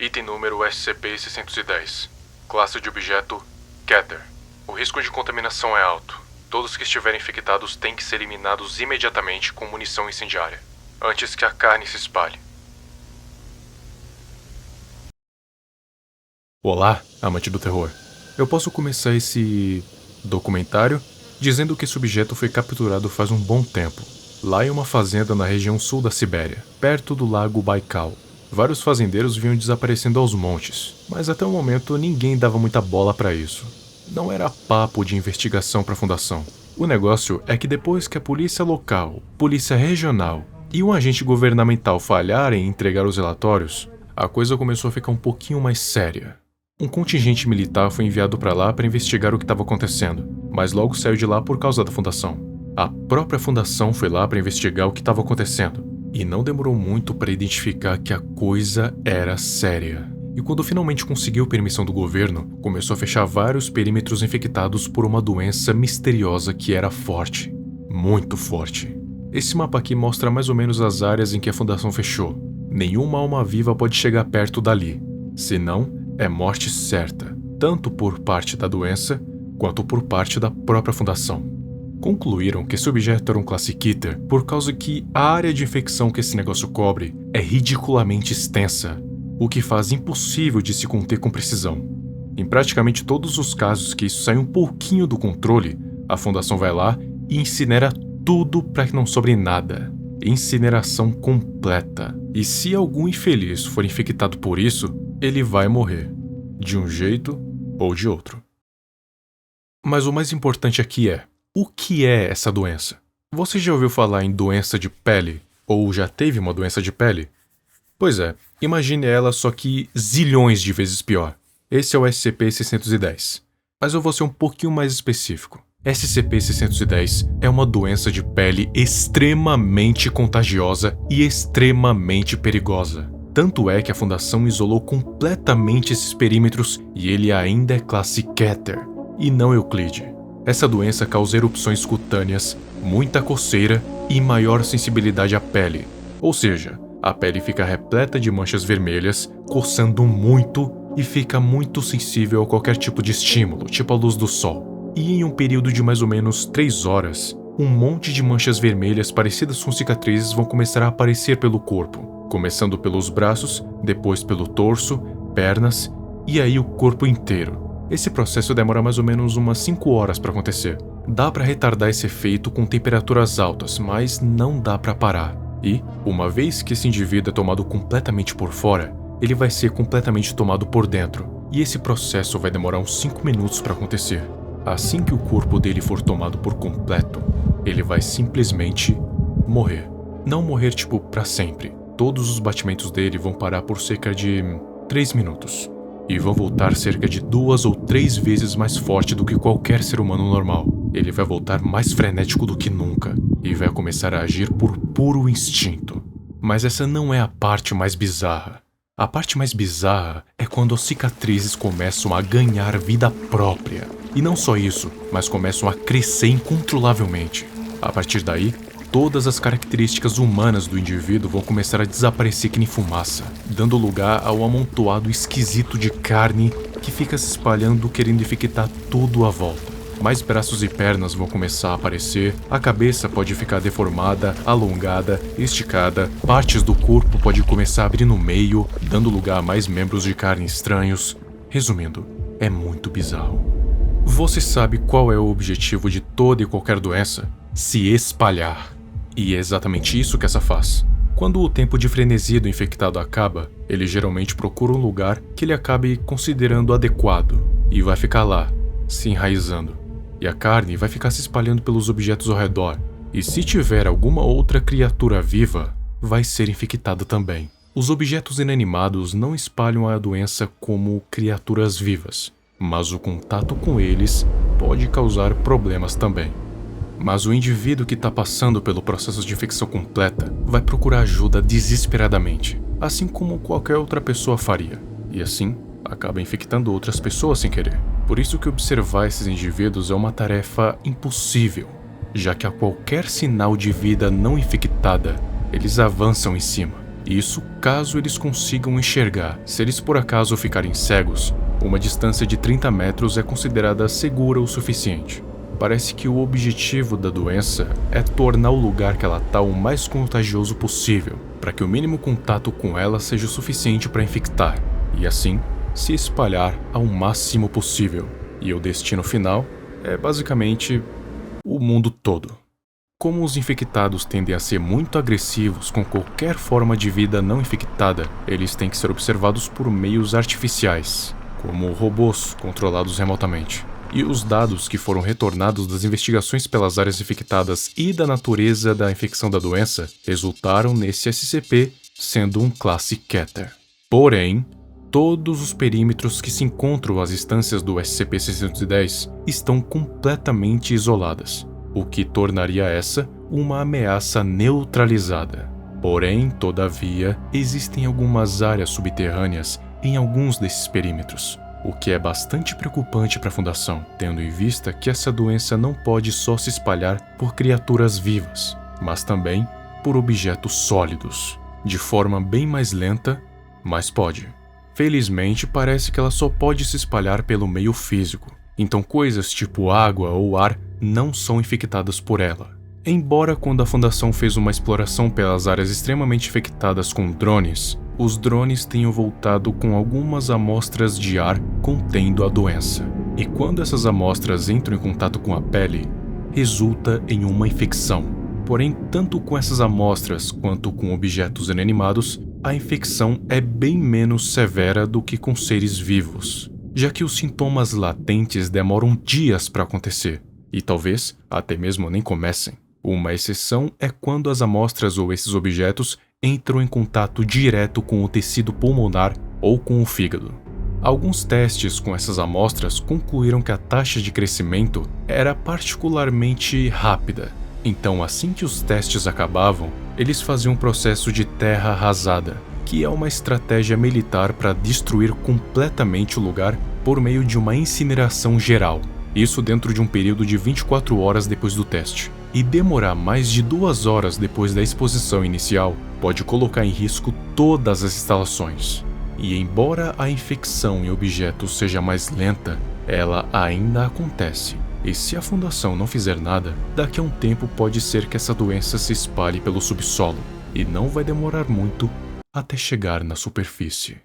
Item número SCP-610. Classe de objeto Keter. O risco de contaminação é alto. Todos que estiverem infectados têm que ser eliminados imediatamente com munição incendiária, antes que a carne se espalhe. Olá, amante do terror. Eu posso começar esse documentário dizendo que esse objeto foi capturado faz um bom tempo, lá em uma fazenda na região sul da Sibéria, perto do lago Baikal. Vários fazendeiros vinham desaparecendo aos montes, mas até o momento ninguém dava muita bola para isso. Não era papo de investigação para a fundação. O negócio é que depois que a polícia local, polícia regional e um agente governamental falharem em entregar os relatórios, a coisa começou a ficar um pouquinho mais séria. Um contingente militar foi enviado para lá para investigar o que estava acontecendo, mas logo saiu de lá por causa da fundação. A própria fundação foi lá para investigar o que estava acontecendo, e não demorou muito para identificar que a coisa era séria. E quando finalmente conseguiu permissão do governo, começou a fechar vários perímetros infectados por uma doença misteriosa que era forte, muito forte. Esse mapa aqui mostra mais ou menos as áreas em que a fundação fechou. Nenhuma alma viva pode chegar perto dali, senão é morte certa, tanto por parte da doença, quanto por parte da própria fundação. Concluíram que esse objeto era um classe Keter por causa que a área de infecção que esse negócio cobre é ridiculamente extensa, o que faz impossível de se conter com precisão. Em praticamente todos os casos que isso sai um pouquinho do controle, a fundação vai lá e incinera tudo para que não sobre nada. Incineração completa. E se algum infeliz for infectado por isso, ele vai morrer, de um jeito ou de outro. Mas o mais importante aqui é, o que é essa doença? Você já ouviu falar em doença de pele? Ou já teve uma doença de pele? Pois é, imagine ela só que zilhões de vezes pior. Esse é o SCP-610. Mas eu vou ser um pouquinho mais específico. SCP-610 é uma doença de pele extremamente contagiosa e extremamente perigosa. Tanto é que a fundação isolou completamente esses perímetros e ele ainda é classe Keter, e não Euclide. Essa doença causa erupções cutâneas, muita coceira e maior sensibilidade à pele. Ou seja, a pele fica repleta de manchas vermelhas, coçando muito e fica muito sensível a qualquer tipo de estímulo, tipo a luz do sol. E em um período de mais ou menos 3 horas, um monte de manchas vermelhas parecidas com cicatrizes vão começar a aparecer pelo corpo. Começando pelos braços, depois pelo torso, pernas e aí o corpo inteiro. Esse processo demora mais ou menos umas 5 horas para acontecer. Dá para retardar esse efeito com temperaturas altas, mas não dá para parar. E, uma vez que esse indivíduo é tomado completamente por fora, ele vai ser completamente tomado por dentro. E esse processo vai demorar uns 5 minutos para acontecer. Assim que o corpo dele for tomado por completo, ele vai simplesmente morrer. Não morrer tipo para sempre. Todos os batimentos dele vão parar por cerca de 3 minutos. E vão voltar cerca de 2 ou 3 vezes mais forte do que qualquer ser humano normal. Ele vai voltar mais frenético do que nunca. E vai começar a agir por puro instinto. Mas essa não é a parte mais bizarra. A parte mais bizarra é quando as cicatrizes começam a ganhar vida própria. E não só isso, mas começam a crescer incontrolavelmente. A partir daí, todas as características humanas do indivíduo vão começar a desaparecer que nem fumaça, dando lugar ao amontoado esquisito de carne que fica se espalhando querendo infectar tudo à volta. Mais braços e pernas vão começar a aparecer, a cabeça pode ficar deformada, alongada, esticada, partes do corpo podem começar a abrir no meio, dando lugar a mais membros de carne estranhos. Resumindo, é muito bizarro. Você sabe qual é o objetivo de toda e qualquer doença? Se espalhar. E é exatamente isso que essa faz. Quando o tempo de frenesi do infectado acaba, ele geralmente procura um lugar que ele acabe considerando adequado e vai ficar lá, se enraizando. E a carne vai ficar se espalhando pelos objetos ao redor. E se tiver alguma outra criatura viva, vai ser infectada também. Os objetos inanimados não espalham a doença como criaturas vivas, mas o contato com eles pode causar problemas também. Mas o indivíduo que está passando pelo processo de infecção completa vai procurar ajuda desesperadamente, assim como qualquer outra pessoa faria, e assim acaba infectando outras pessoas sem querer. Por isso que observar esses indivíduos é uma tarefa impossível, já que a qualquer sinal de vida não infectada, eles avançam em cima. Isso caso eles consigam enxergar. Se eles por acaso ficarem cegos, uma distância de 30 metros é considerada segura o suficiente. Parece que o objetivo da doença é tornar o lugar que ela está o mais contagioso possível, para que o mínimo contato com ela seja o suficiente para infectar, e assim se espalhar ao máximo possível. E o destino final é basicamente o mundo todo. Como os infectados tendem a ser muito agressivos com qualquer forma de vida não infectada, eles têm que ser observados por meios artificiais, como robôs controlados remotamente. E os dados que foram retornados das investigações pelas áreas infectadas e da natureza da infecção da doença resultaram nesse SCP sendo um classe Keter. Porém, todos os perímetros que se encontram às instâncias do SCP-610 estão completamente isoladas, o que tornaria essa uma ameaça neutralizada. Porém, todavia, existem algumas áreas subterrâneas em alguns desses perímetros, o que é bastante preocupante para a Fundação, tendo em vista que essa doença não pode só se espalhar por criaturas vivas, mas também por objetos sólidos, de forma bem mais lenta, mas pode. Felizmente, parece que ela só pode se espalhar pelo meio físico, então coisas tipo água ou ar não são infectadas por ela. Embora quando a Fundação fez uma exploração pelas áreas extremamente infectadas com drones, os drones tenham voltado com algumas amostras de ar contendo a doença. E quando essas amostras entram em contato com a pele, resulta em uma infecção. Porém, tanto com essas amostras quanto com objetos inanimados, a infecção é bem menos severa do que com seres vivos, já que os sintomas latentes demoram dias para acontecer, e talvez até mesmo nem comecem. Uma exceção é quando as amostras ou esses objetos entram em contato direto com o tecido pulmonar ou com o fígado. Alguns testes com essas amostras concluíram que a taxa de crescimento era particularmente rápida. Então, assim que os testes acabavam, eles faziam um processo de terra arrasada, que é uma estratégia militar para destruir completamente o lugar por meio de uma incineração geral. Isso dentro de um período de 24 horas depois do teste. E demorar mais de 2 horas depois da exposição inicial pode colocar em risco todas as instalações. E embora a infecção em objetos seja mais lenta, ela ainda acontece. E se a Fundação não fizer nada, daqui a um tempo pode ser que essa doença se espalhe pelo subsolo, e não vai demorar muito até chegar na superfície.